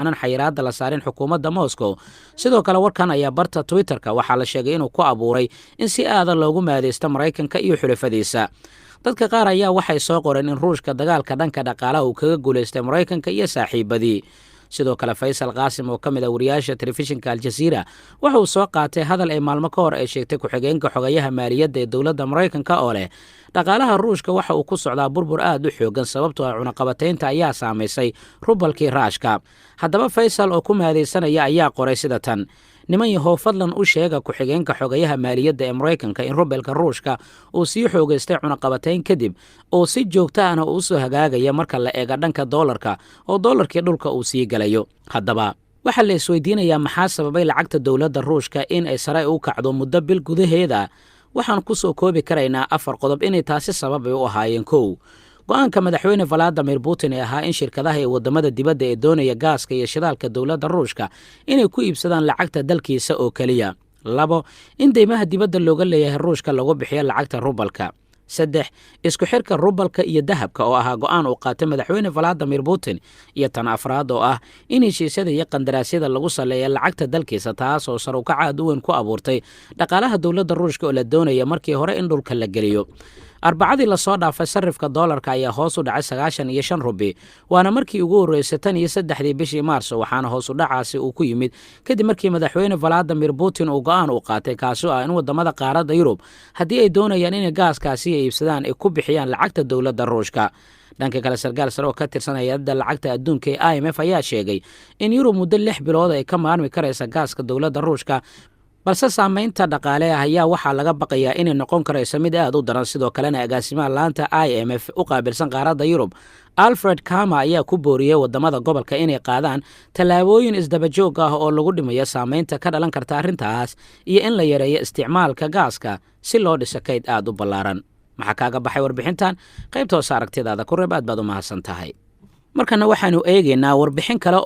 aanan xayiraadda la saarin xukuumadda Moscow. Sidoo kale warkan ayaa barta Twitter-ka waxaa la sheegay inuu ku abuuray in si aad loogu maadeysto Maraykanka iyo xulafadiisa. dadka qaar ayaa waxay soo qoreen in Ruushka dagaalka dhanka dhaqaalaha uu kaga guuleystay Maraykanka iyo saaxiibadii. sidoo kale Faysal Qaasim oo kamid ah wariyaasha telefishinka Al Jazeera waxa uu soo qaatay hadal ay maalmo ka hor ay sheegtay ku-xigeenka xogayaha maaliyadda ee dowladda Maraykanka oo leh dhaqaalaha Ruushka waxa uu ku socdaa burbur aad u xoogan sababtoo ah cunaqabataynta ayaa saameysay rubalkii Raashka. haddaba Faysal oo ku maadeysanaya ayaa qoray sida tan: niman yahow fadlan u sheega ku-xigeenka xogayaha maaliyadda ee Maraykanka in rubelka Ruushka uu sii xoogaystay cunaqabatayn kadib oo si joogto ah u soo hagaagaya marka la eego dhanka doolarka oo doolarkii dhulka uu sii galayo. haddaba waxaa la isweydiinayaa maxaa sababay lacagta dowladda Ruushka in ay sare u kacdo muddo bil gudaheeda. waxaan ku soo koobi karaynaa 4 qodob inay taasi sabab ay u ahaayeen. 1. go'aanka madaxweyne Vladimir Putin ee ahaa in shirkadaha ee wadamada dibadda ee doonaya gaaska iyo shidaalka dowladda Ruushka inay ku iibsadaan lacagta dalkiisa oo kaliya. 2. in deymaha dibadda looga leeyahay Ruushka lagu bixiyo lacagta rubalka. 3. isku xirka rubalka iyo dahabka oo ahaa go'aan uu qaatay madaxweyne Vladimir Putin. iyo tan 4 oo ah in heshiisyada iyo qandaraasyada lagu saleeyo lacagta dalkiisa taas oo sar u kac aad u weyn ku abuurtay dhaqaalaha dowladda Ruushka oo la doonaya markii hore in dhulka la geliyo. arbacadii la soo dhaafay sarifka doolarka ayaa hoos u dhacay 95 rubi waana markii ugu horeysay tan iyo 3 bishii Maarso waxaana hoos u dhacaasi uu ku yimid kadib markii madaxweyne Vladimir Putin uu go'aan u qaatay kaasi oo ah in wadamada qaaradda Yurub haddii ay doonayaan inay gaaskaasi iibsadaan ay ku bixiyaan lacagta dowladda Ruushka. dhanka kale sarkaal sare oo ka tirsan hay'adda lacagta adduunka ee IMF ayaa sheegay in Yurub muddo 6 bilood ay ka maarmi karaysa gaaska dowladda Ruushka balse saamaynta dhaqaale ayaa waxaa laga baqayaa inay noqon karayso mid aad u daran. sidoo kalena agaasimaha laanta IMF u qaabilsan qaaradda Yurub Alfred Kama ayaa ku booriyay wadamada gobolka inay qaadaan tallaabooyin isdaba joog ah oo lagu dhimayo saamaynta ka dhalan karta arrintaas iyo in la yareeyo isticmaalka gaaska si loo dhiso kayd aad u ballaaran. maxaa kaaga baxay warbixintan? qaybta hoose aragtidaada ku reeb aad baad u mahadsan tahay. markana waxaanu eegaynaa warbixin kale